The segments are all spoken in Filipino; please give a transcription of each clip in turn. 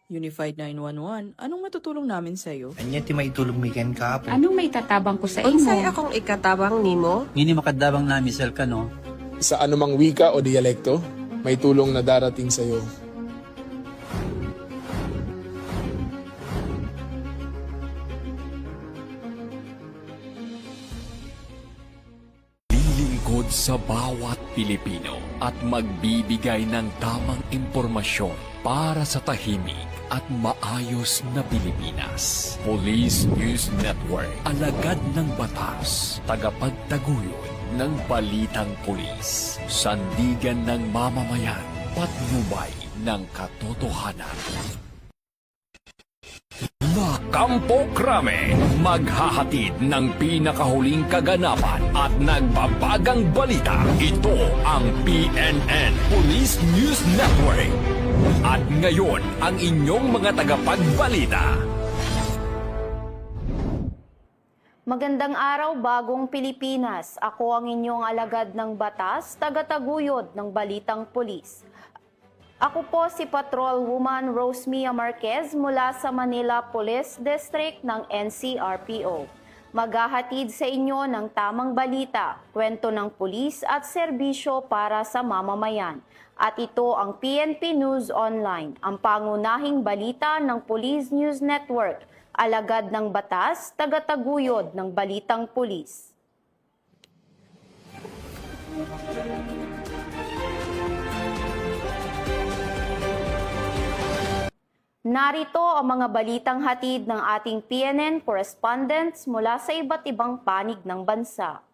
Unified 911, anong matutulong namin sa'yo? Anya ti maitulog mi ken kahapon. Anong may tatabang ko sa imo? Unsay akong ikatabang nimo? Ngini makadabang na misal ka no. Sa anumang wika o dialekto, may tulong na darating sa iyo. Lilingkod sa bawat Pilipino at magbibigay ng tamang impormasyon para sa tahimik at maayos na Pilipinas. Police News Network, alagad ng batas, tagapagtaguyod ng balitang pulis, sandigan ng mamamayan, patnubay ng katotohanan. La Campo Crame, maghahatid ng pinakahuling kaganapan at nagbabagang balita. Ito ang PNN Police News Network. At ngayon, ang inyong mga tagapagbalita. Magandang araw, bagong Pilipinas. Ako ang inyong alagad ng batas, tagataguyod ng balitang pulis. Ako po si Patrolwoman Rosemia Marquez mula sa Manila Police District ng NCRPO. Maghahatid sa inyo ng tamang balita, kwento ng pulis at serbisyo para sa mamamayan. At ito ang PNP News Online, ang pangunahing balita ng Police News Network, alagad ng batas, tagataguyod ng balitang pulis. Narito ang mga balitang hatid ng ating PNN correspondents mula sa iba't ibang panig ng bansa.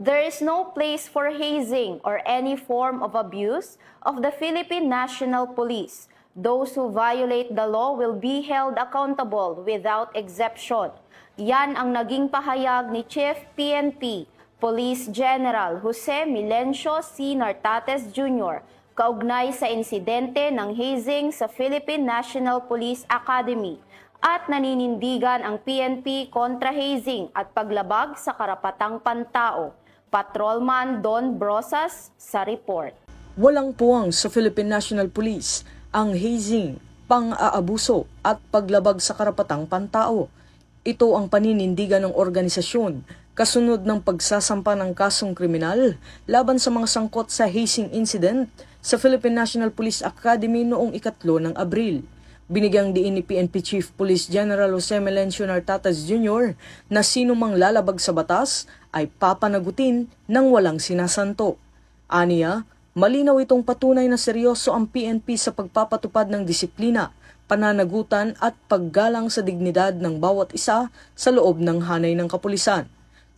There is no place for hazing or any form of abuse of the Philippine National Police. Those who violate the law will be held accountable without exception. Yan ang naging pahayag ni Chief PNP, Police General Jose Milencio C. Nartates Jr. kaugnay sa insidente ng hazing sa Philippine National Police Academy at naninindigan ang PNP kontra hazing at paglabag sa karapatang pantao. Patrolman Don Brosas sa report. Walang puwang sa Philippine National Police ang hazing, pang-aabuso at paglabag sa karapatang pantao. Ito ang paninindigan ng organisasyon kasunod ng pagsasampa ng kasong kriminal laban sa mga sangkot sa hazing incident sa Philippine National Police Academy noong 3 ng Abril. Binigyang diin ni PNP Chief Police General Jose Milencio Nartates Jr. na sino mang lalabag sa batas ay papanagutin ng walang sinasanto. Aniya, malinaw itong patunay na seryoso ang PNP sa pagpapatupad ng disiplina, pananagutan at paggalang sa dignidad ng bawat isa sa loob ng hanay ng kapulisan.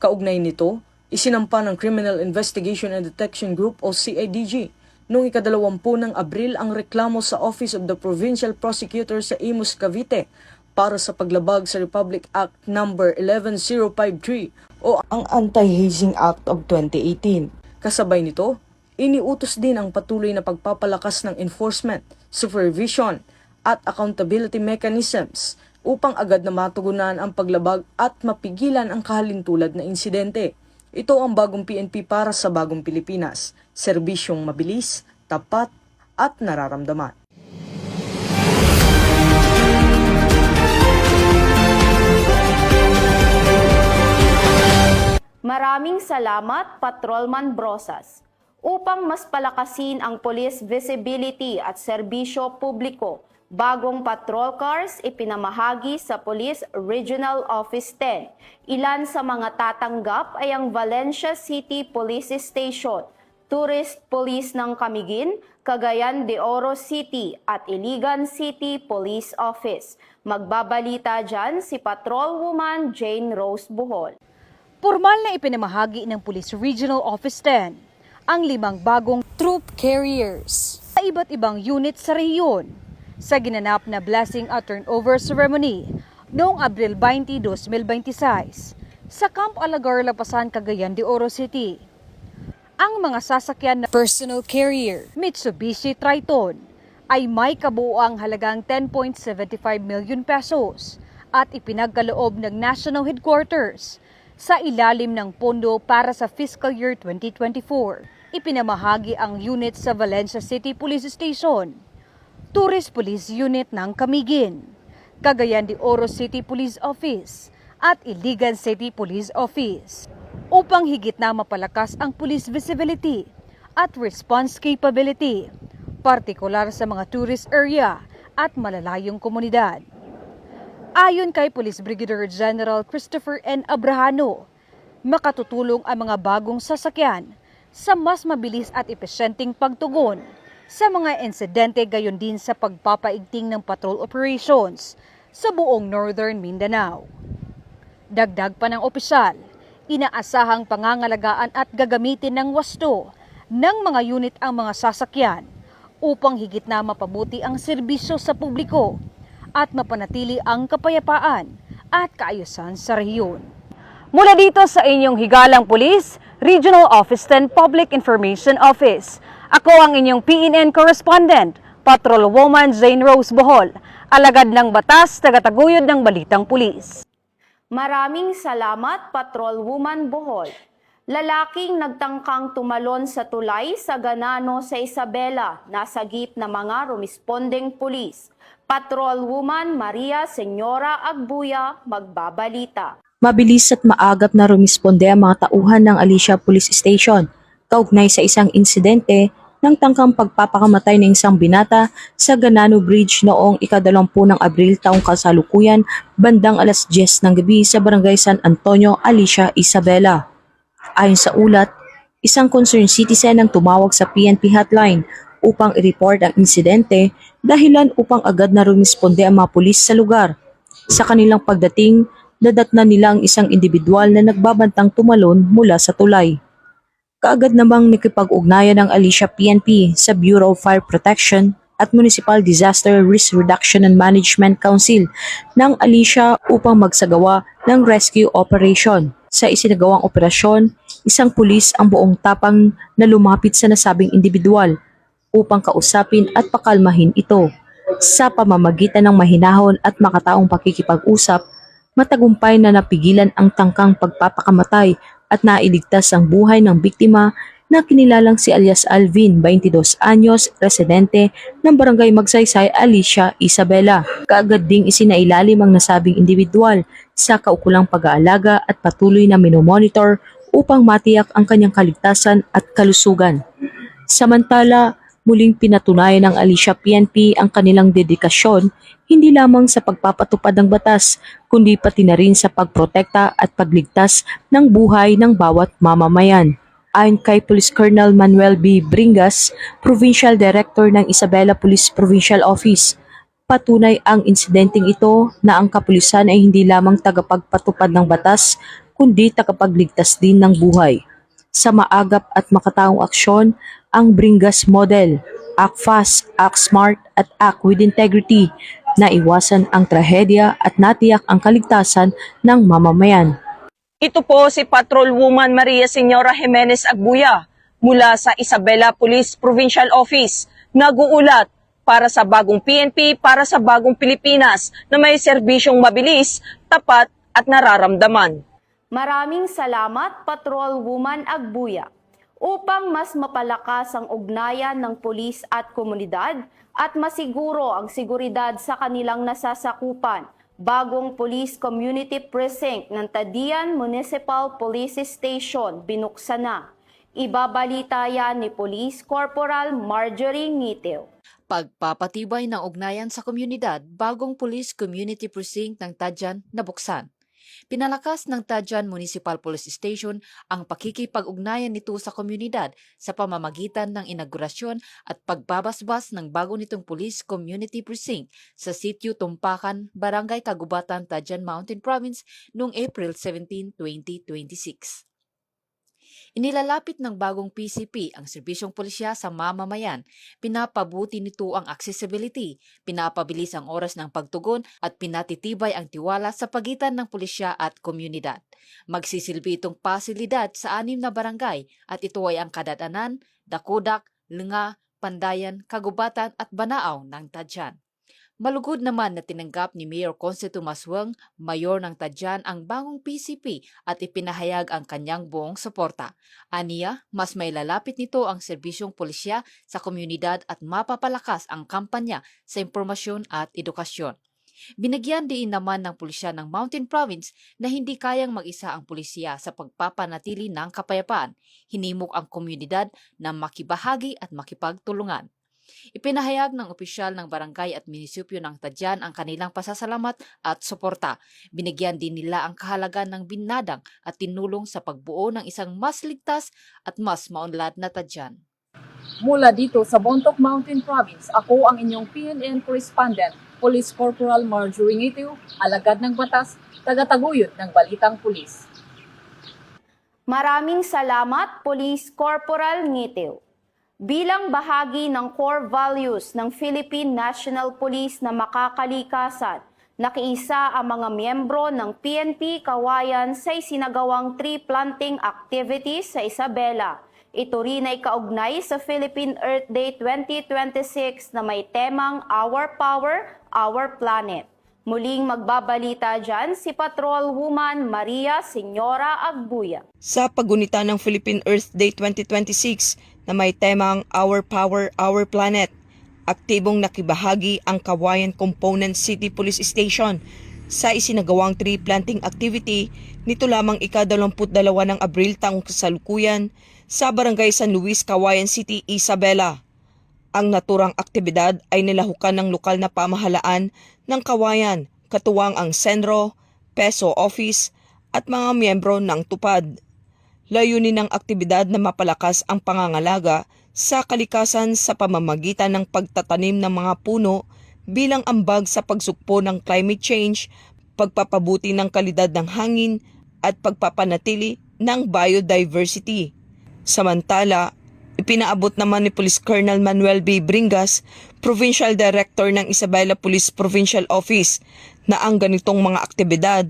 Kaugnay nito, isinampa ng Criminal Investigation and Detection Group o CIDG noong 20 ng Abril ang reklamo sa Office of the Provincial Prosecutor sa Imus, Cavite para sa paglabag sa Republic Act No. 11053 o ang Anti-Hazing Act of 2018. Kasabay nito, iniutos din ang patuloy na pagpapalakas ng enforcement, supervision at accountability mechanisms upang agad na matugunan ang paglabag at mapigilan ang kahalintulad na insidente. Ito ang bagong PNP para sa bagong Pilipinas, serbisyong mabilis, tapat at nararamdaman. Maraming salamat, Patrolman Brosas. Upang mas palakasin ang police visibility at serbisyo publiko, bagong patrol cars ipinamahagi sa Police Regional Office 10. Ilan sa mga tatanggap ay ang Valencia City Police Station, Tourist Police ng Camiguin, Cagayan de Oro City at Iligan City Police Office. Magbabalita dyan si Patrolwoman Jane Rose Buhol. Formal na ipinamahagi ng Police Regional Office 10 ang 5 bagong troop carriers sa iba't ibang unit sa rehiyon sa ginanap na blessing at turnover ceremony noong Abril 20, 2026 sa Camp Alagar, Lapasan, Cagayan de Oro City. Ang mga sasakyan na personal carrier Mitsubishi Triton ay may kabuuang halagang 10.75 million pesos at ipinagkaloob ng National Headquarters sa ilalim ng pondo para sa fiscal year 2024. Ipinamahagi ang unit sa Valencia City Police Station, Tourist Police Unit ng Camiguin, Cagayan de Oro City Police Office at Iligan City Police Office upang higit na mapalakas ang police visibility at response capability, partikular sa mga tourist area at malalayong komunidad. Ayon kay Police Brigadier General Christopher N. Abrahano, makatutulong ang mga bagong sasakyan sa mas mabilis at epesyenteng pagtugon sa mga insidente, gayon din sa pagpapaigting ng patrol operations sa buong Northern Mindanao. Dagdag pa ng opisyal, inaasahang pangangalagaan at gagamitin ng wasto ng mga unit ang mga sasakyan upang higit na mapabuti ang serbisyo sa publiko at mapanatili ang kapayapaan at kaayusan sa rehiyon. Mula dito sa inyong higalang pulis, Regional Office 10 Public Information Office. Ako ang inyong PNN correspondent, Patrol Woman Jane Rose Bohol, alagad ng batas, tagataguyod ng balitang pulis. Maraming salamat, Patrol Woman Bohol. Lalaking nagtangkang tumalon sa tulay sa Ganano sa Isabela, nasagip na mga rumispondeng pulis. Patrol Woman Maria Senyora Agbuya, magbabalita. Mabilis at maagap na rumisponde ang mga tauhan ng Alicia Police Station kaugnay sa isang insidente ng tangkang pagpapakamatay ng isang binata sa Ganano Bridge noong ika-20 ng Abril taong kasalukuyan bandang alas 10 ng gabi sa Barangay San Antonio, Alicia, Isabela. Ayon sa ulat, isang concerned citizen ang tumawag sa PNP hotline upang i-report ang insidente, dahilan upang agad na rumisponde ang mga pulis sa lugar. Sa kanilang pagdating, nadatnan nila ang isang individual na nagbabantang tumalon mula sa tulay. Kaagad namang nakipag-ugnayan ng Alicia PNP sa Bureau of Fire Protection at Municipal Disaster Risk Reduction and Management Council ng Alicia upang magsagawa ng rescue operation. Sa isinagawang operasyon, isang pulis ang buong tapang na lumapit sa nasabing individual upang kausapin at pakalmahin ito. Sa pamamagitan ng mahinahon at makataong pakikipag-usap, matagumpay na napigilan ang tangkang pagpapakamatay at nailigtas ang buhay ng biktima na kinilalang si alias Alvin, 22 anyos, residente ng Barangay Magsaysay, Alicia, Isabela. Kaagad ding isinailalim ang nasabing individual sa kaukulang pag-aalaga at patuloy na minomonitor upang matiyak ang kanyang kaligtasan at kalusugan. Samantala, muling pinatunayan ng Alicia PNP ang kanilang dedikasyon hindi lamang sa pagpapatupad ng batas, kundi pati na rin sa pagprotekta at pagligtas ng buhay ng bawat mamamayan. Ayon kay Police Colonel Manuel B. Bringas, Provincial Director ng Isabela Police Provincial Office, patunay ang insidenteng ito na ang kapulisan ay hindi lamang tagapagpatupad ng batas, kundi tagapagligtas din ng buhay. Sa maagap at makataong aksyon, ang Bringas Model, Act Fast, Act Smart at Act with Integrity na iwasan ang trahedya at natiyak ang kaligtasan ng mamamayan. Ito po si Patrol Woman Maria Senyora Jimenez Agbuya mula sa Isabela Police Provincial Office, nag-uulat para sa bagong PNP, para sa bagong Pilipinas na may serbisyong mabilis, tapat at nararamdaman. Maraming salamat, Patrol Woman Agbuya. Upang mas mapalakas ang ugnayan ng pulis at komunidad at masiguro ang seguridad sa kanilang nasasakupan, bagong Police Community Precinct ng Tadian Municipal Police Station binuksan na. Ibabalita yan ni Police Corporal Marjorie Ngiteo. Pagpapatibay ng ugnayan sa komunidad, bagong Police Community Precinct ng Tadyan nabuksan. Pinalakas ng Tadyan Municipal Police Station ang pakikipag-ugnayan nito sa komunidad sa pamamagitan ng inaugurasyon at pagbabasbas ng bago nitong Police Community Precinct sa Sitio Tumpakan, Barangay Kagubatan, Tadyan Mountain Province noong April 17, 2026. Inilalapit ng bagong PCP ang serbisyong pulisya sa mamamayan. Pinapabuti nito ang accessibility, pinapabilis ang oras ng pagtugon at pinatitibay ang tiwala sa pagitan ng pulisya at komunidad. Magsisilbi itong pasilidad sa 6 na barangay at ito ay ang Kadadanan, Dakudak, Lenga, Pandayan, Kagubatan at Banaaw ng Tadyan. Malugod naman na tinanggap ni Mayor Consuelo Masweng, mayor ng Tadjan, ang bagong PCP at ipinahayag ang kanyang buong suporta. Aniya, mas may lalapit nito ang serbisyong pulisya sa komunidad at mapapalakas ang kampanya sa impormasyon at edukasyon. Binagyan din naman ng pulisya ng Mountain Province na hindi kayang mag-isa ang pulisya sa pagpapanatili ng kapayapaan. Hinimok ang komunidad na makibahagi at makipagtulungan. Ipinahayag ng opisyal ng barangay at munisipyo ng Tadjan ang kanilang pasasalamat at suporta. Binigyan din nila ang kahalagan ng binadang at tinulong sa pagbuo ng isang mas ligtas at mas maunlad na Tadjan. Mula dito sa Bontoc Mountain Province, ako ang inyong PNN correspondent, Police Corporal Marjorie Ngitiw, alagad ng batas, tagataguyod ng Balitang Pulis. Maraming salamat, Police Corporal Ngitiw. Bilang bahagi ng core values ng Philippine National Police na makakalikasan, nakiisa ang mga miyembro ng PNP Kawayan sa isinagawang tree planting activities sa Isabela. Ito rin ay kaugnay sa Philippine Earth Day 2026 na may temang Our Power, Our Planet. Muling magbabalita dyan si Patrol Woman Maria Senyora Agbuya. Sa pagunita ng Philippine Earth Day 2026 na may temang Our Power, Our Planet, aktibong nakibahagi ang Kawayan Component City Police Station sa isinagawang tree planting activity nito lamang ika-22 ng Abril taong kasalukuyan sa Barangay San Luis, Kawayan City, Isabela. Ang naturang aktibidad ay nilahukan ng lokal na pamahalaan ng Kawayan, katuwang ang Senro, Peso Office at mga miyembro ng tupad. Layunin ng aktibidad na mapalakas ang pangangalaga sa kalikasan sa pamamagitan ng pagtatanim ng mga puno bilang ambag sa pagsukpo ng climate change, pagpapabuti ng kalidad ng hangin at pagpapanatili ng biodiversity. Samantala, ipinaabot naman ni Police Colonel Manuel B. Bringas, Provincial Director ng Isabela Police Provincial Office, na ang ganitong mga aktibidad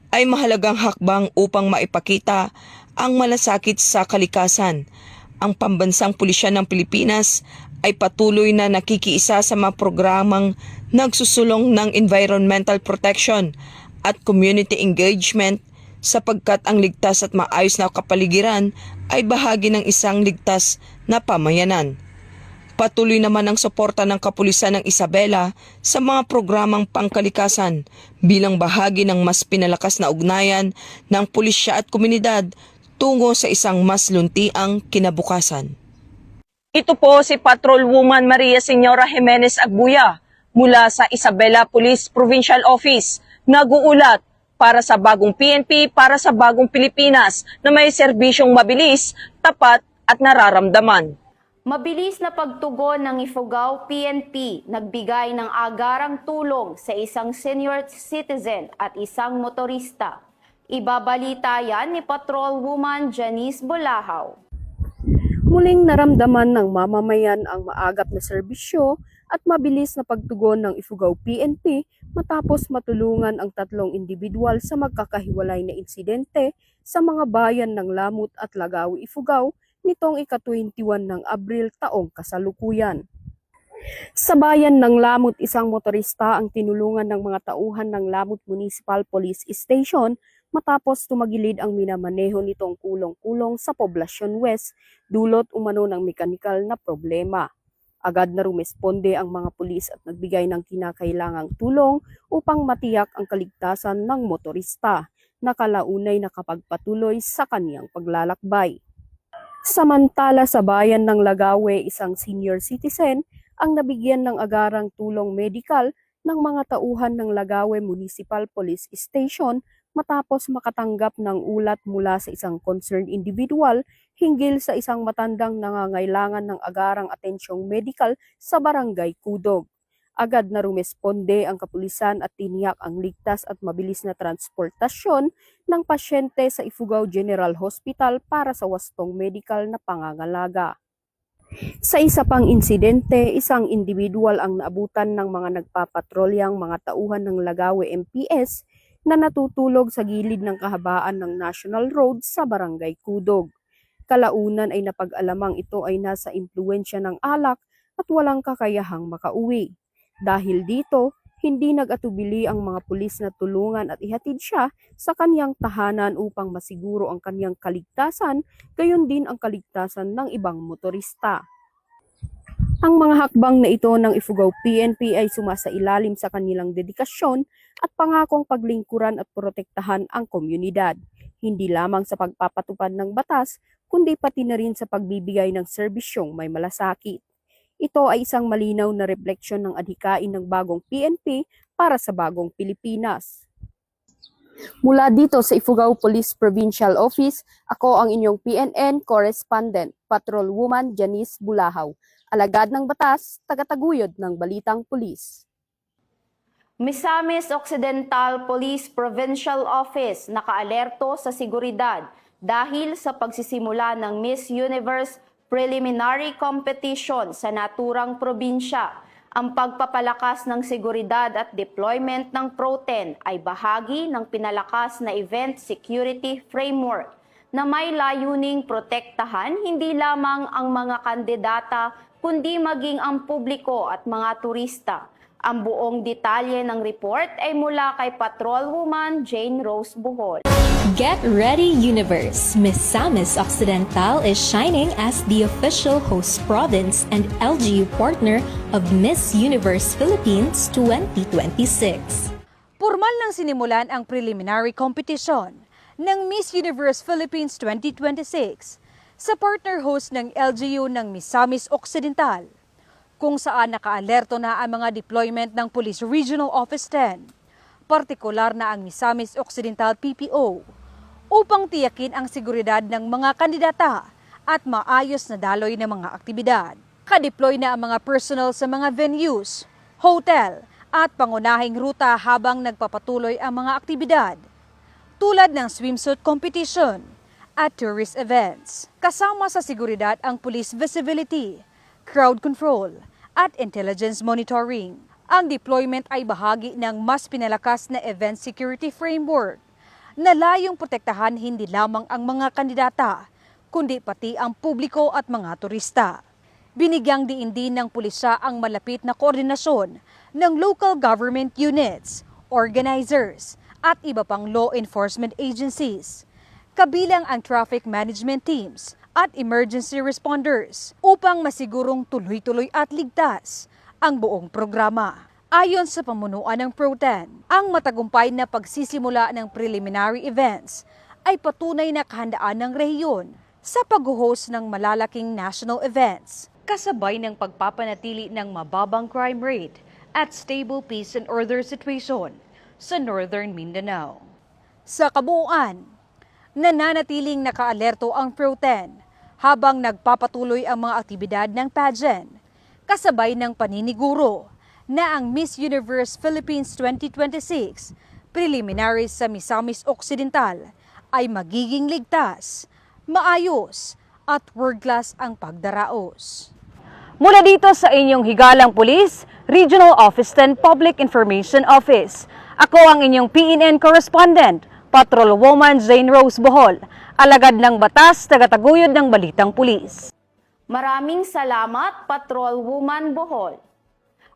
ay mahalagang hakbang upang maipakita ang malasakit sa kalikasan. Ang Pambansang Pulisya ng Pilipinas ay patuloy na nakikiisa sa mga programang nagsusulong ng environmental protection at community engagement sapagkat ang ligtas at maayos na kapaligiran ay bahagi ng isang ligtas na pamayanan. Patuloy naman ang suporta ng Kapulisan ng Isabela sa mga programang pangkalikasan bilang bahagi ng mas pinalakas na ugnayan ng pulisya at komunidad tungo sa isang mas luntiang kinabukasan. Ito po si Patrol Woman Maria Senyora Jimenez Agbuya mula sa Isabela Police Provincial Office, nag-uulat para sa bagong PNP, para sa bagong Pilipinas na may serbisyong mabilis, tapat at nararamdaman. Mabilis na pagtugon ng Ifugao PNP nagbigay ng agarang tulong sa isang senior citizen at isang motorista. Ibabalita yan ni Patrol Woman Janice Bolahaw. Muling naramdaman ng mamamayan ang maagap na serbisyo at mabilis na pagtugon ng Ifugao PNP matapos matulungan ang tatlong individual sa magkakahiwalay na insidente sa mga bayan ng Lamut at Lagawi, Ifugao nitong ika-21 ng Abril taong kasalukuyan. Sa bayan ng Lamut, isang motorista ang tinulungan ng mga tauhan ng Lamut Municipal Police Station matapos tumagilid ang minamaneho nitong kulong-kulong sa Poblacion West, dulot umano ng mekanikal na problema. Agad na rumesponde ang mga pulis at nagbigay ng kinakailangang tulong upang matiyak ang kaligtasan ng motorista na kalaunay nakapagpatuloy sa kaniyang paglalakbay. Samantala sa bayan ng Lagawe, isang senior citizen ang nabigyan ng agarang tulong medikal ng mga tauhan ng Lagawe Municipal Police Station matapos makatanggap ng ulat mula sa isang concerned individual hinggil sa isang matandang nangangailangan ng agarang atensyong medikal sa Barangay Kudog. Agad na rumesponde ang kapulisan at tiniyak ang ligtas at mabilis na transportasyon ng pasyente sa Ifugao General Hospital para sa wastong medikal na pangangalaga. Sa isa pang insidente, isang individual ang naabutan ng mga nagpapatrolyang mga tauhan ng Lagawe MPS na natutulog sa gilid ng kahabaan ng National Road sa Barangay Kudog. Kalaunan ay napag-alamang ito ay nasa impluwensya ng alak at walang kakayahang makauwi. Dahil dito, hindi nag-atubili ang mga pulis na tulungan at ihatid siya sa kanyang tahanan upang masiguro ang kanyang kaligtasan, gayon din ang kaligtasan ng ibang motorista. Ang mga hakbang na ito ng Ifugao PNP ay sumasailalim sa kanilang dedikasyon at pangakong paglingkuran at protektahan ang komunidad, hindi lamang sa pagpapatupad ng batas, kundi pati na rin sa pagbibigay ng serbisyong may malasakit. Ito ay isang malinaw na refleksyon ng adhikain ng bagong PNP para sa bagong Pilipinas. Mula dito sa Ifugao Police Provincial Office, ako ang inyong PNN Correspondent, Patrolwoman Janice Bulahaw. Alagad ng batas, tagataguyod ng balitang pulis. Misamis Occidental Police Provincial Office nakaalerto sa seguridad dahil sa pagsisimula ng Miss Universe Preliminary Competition sa naturang probinsya. Ang pagpapalakas ng seguridad at deployment ng Pro-10 ay bahagi ng pinalakas na event security framework na may layuning protektahan hindi lamang ang mga kandidata kundi maging ang publiko at mga turista. Ang buong detalye ng report ay mula kay Patrolwoman Jane Rose Bohol. Get ready, Universe! Misamis Occidental is shining as the official host province and LGU partner of Miss Universe Philippines 2026. Pormal nang sinimulan ang preliminary competition ng Miss Universe Philippines 2026 sa partner host ng LGU ng Misamis Occidental, kung saan nakaalerto na ang mga deployment ng Police Regional Office 10, partikular na ang Misamis Occidental PPO, upang tiyakin ang seguridad ng mga kandidata at maayos na daloy ng mga aktibidad. Ka-deploy na ang mga personnel sa mga venues, hotel at pangunahing ruta habang nagpapatuloy ang mga aktibidad, tulad ng swimsuit competition at tourist events. Kasama sa seguridad ang police visibility, crowd control, at intelligence monitoring. Ang deployment ay bahagi ng mas pinalakas na event security framework na layong protektahan hindi lamang ang mga kandidata, kundi pati ang publiko at mga turista. Binigyang diin din ng pulisya ang malapit na koordinasyon ng local government units, organizers, at iba pang law enforcement agencies, kabilang ang traffic management teams at emergency responders upang masigurong tuloy-tuloy at ligtas ang buong programa. Ayon sa pamunuan ng Pro-10, ang matagumpay na pagsisimula ng preliminary events ay patunay na kahandaan ng rehiyon sa pag-host ng malalaking national events, kasabay ng pagpapanatili ng mababang crime rate at stable peace and order situation sa Northern Mindanao. Sa kabuuan, nananatiling nakaalerto ang Pro-10 habang nagpapatuloy ang mga aktibidad ng pageant, kasabay ng paniniguro na ang Miss Universe Philippines 2026 preliminaries sa Misamis Occidental ay magiging ligtas, maayos at world-class ang pagdaraos. Mula dito sa inyong higalang pulis, Regional Office 10 Public Information Office, ako ang inyong PNN Correspondent, Patrolwoman Jane Rose Bohol, alagad ng batas, tagataguyod ng balitang pulis. Maraming salamat, Patrolwoman Bohol.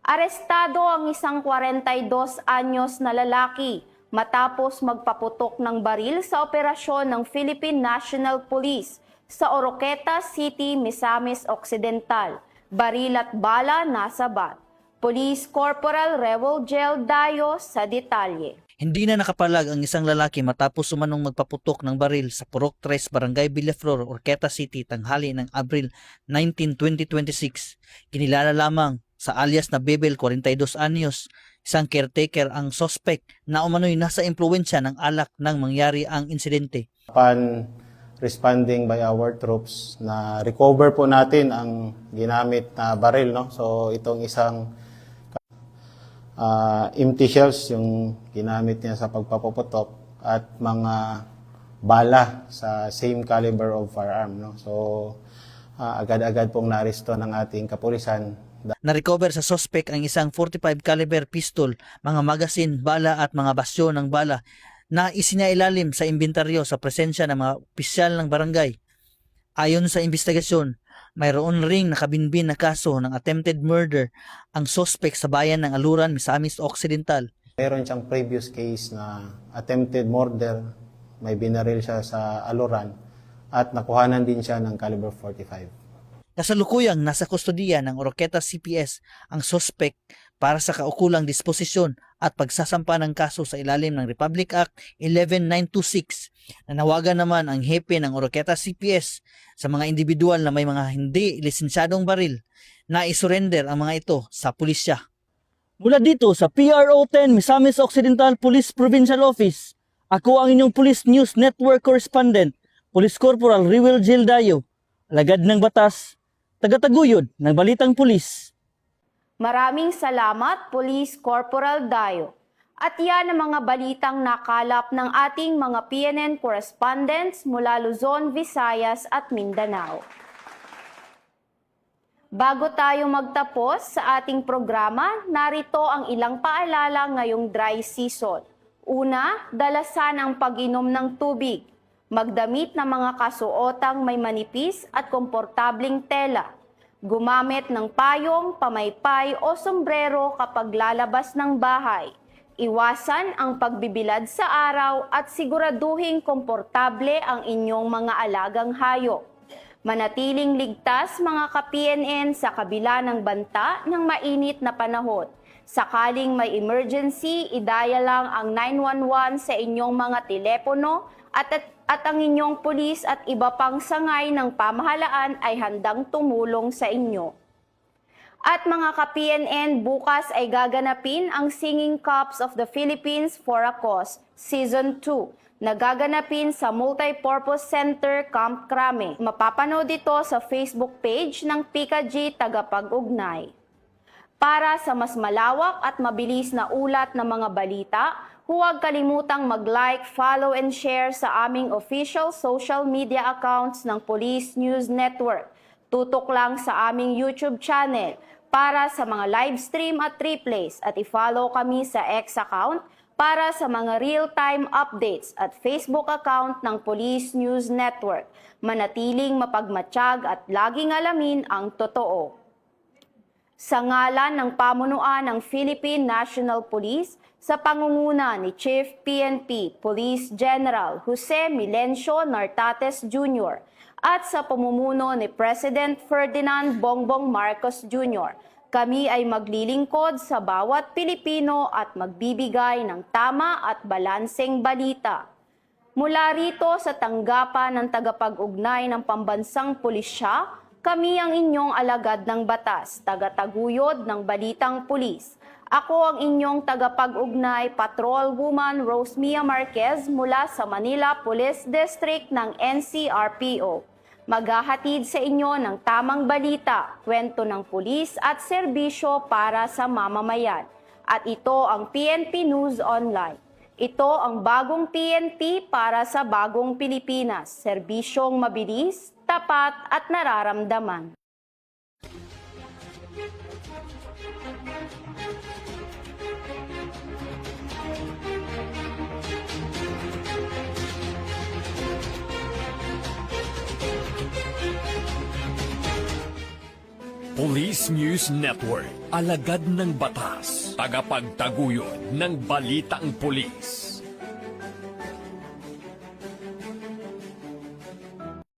Arestado ang isang 42 anyos na lalaki matapos magpaputok ng baril sa operasyon ng Philippine National Police sa Oroqueta City, Misamis Occidental. Baril at bala nasa bat. Police Corporal Rewel Gel Dayo sa detalye. Hindi na nakapalag ang isang lalaki matapos sumanong magpaputok ng baril sa Purok 3, Barangay Villaflor, Oroqueta City, tanghali ng Abril 19, 2026. Kinilala lamang sa alias na Bebel, 42 anyos, isang caretaker ang suspect na umano'y nasa impluwensya ng alak nang mangyari ang insidente. Upon responding by our troops, na recover po natin ang ginamit na baril, no? So itong isang empty shells yung ginamit niya sa pagpapuputok at mga bala sa same caliber of firearm, no? So agad-agad pong naaresto ng ating kapulisan. Na-recover sa suspect ang isang 45 caliber pistol, mga magasin, bala at mga basyo ng bala na isinailalim sa inventaryo sa presensya ng mga opisyal ng barangay. Ayon sa investigasyon, Mayroon ring nakabinbin na kaso ng attempted murder ang suspect sa bayan ng Aluran, Misamis Occidental. Meron siyang previous case na attempted murder, may binaril siya sa Aluran at nakuhanan din siya ng caliber 45. Kasalukuyang nasa kustodiya ng Oroqueta CPS ang suspect para sa kaukulang disposisyon at pagsasampa ng kaso sa ilalim ng Republic Act 11926. Nanawagan naman ang hepe ng Oroqueta CPS sa mga individual na may mga hindi lisensyadong baril na isurrender ang mga ito sa pulisya. Mula dito sa PRO 10 Misamis Occidental Police Provincial Office, ako ang inyong Police News Network Correspondent, Police Corporal Riwel Gildayo, alagad ng batas, tagataguyod ng Balitang Pulis. Maraming salamat, Police Corporal Dayo. At yan ang mga balitang nakalap ng ating mga PNN correspondents mula Luzon, Visayas at Mindanao. Bago tayo magtapos sa ating programa, narito ang ilang paalala ngayong dry season. Una, dalasan ang pag-inom ng tubig. Magdamit ng mga kasuotang may manipis at komportabling tela. Gumamit ng payong, pamaypay o sombrero kapag lalabas ng bahay. Iwasan ang pagbibilad sa araw at siguraduhing komportable ang inyong mga alagang hayop. Manatiling ligtas mga ka-PNN sa kabila ng banta ng mainit na panahon. Sakaling may emergency, idaya lang ang 911 sa inyong mga telepono at ang inyong pulis at iba pang sangay ng pamahalaan ay handang tumulong sa inyo. At mga ka-PNN, bukas ay gaganapin ang Singing Cups of the Philippines for a Cause Season 2 na gaganapin sa Multipurpose Center Camp Crame. Mapapanood ito sa Facebook page ng PKG Tagapag-Ugnay. Para sa mas malawak at mabilis na ulat ng mga balita, huwag kalimutang mag-like, follow and share sa aming official social media accounts ng Police News Network. Tutok lang sa aming YouTube channel para sa mga live stream at replays at i-follow kami sa X account para sa mga real-time updates at Facebook account ng Police News Network. Manatiling mapagmatsyag at laging alamin ang totoo. Sa ngalan ng pamunuan ng Philippine National Police, sa pangunguna ni Chief PNP Police General Jose Milencio Nartates Jr. at sa pamumuno ni President Ferdinand Bongbong Marcos Jr., kami ay maglilingkod sa bawat Pilipino at magbibigay ng tama at balanseng balita. Mula rito sa tanggapan ng tagapag-ugnay ng pambansang pulisya, kami ang inyong alagad ng batas, tagataguyod ng Balitang Pulis. Ako ang inyong tagapag-ugnay, Patrol Woman Rosemia Marquez mula sa Manila Police District ng NCRPO. Maghahatid sa inyo ng tamang balita, kwento ng pulis at serbisyo para sa mamamayan. At ito ang PNP News Online. Ito ang bagong PNP para sa bagong Pilipinas. Serbisyong mabilis, tapat at nararamdaman. Police News Network, alagad ng batas, tagapagtaguyod ng Balitang Pulis.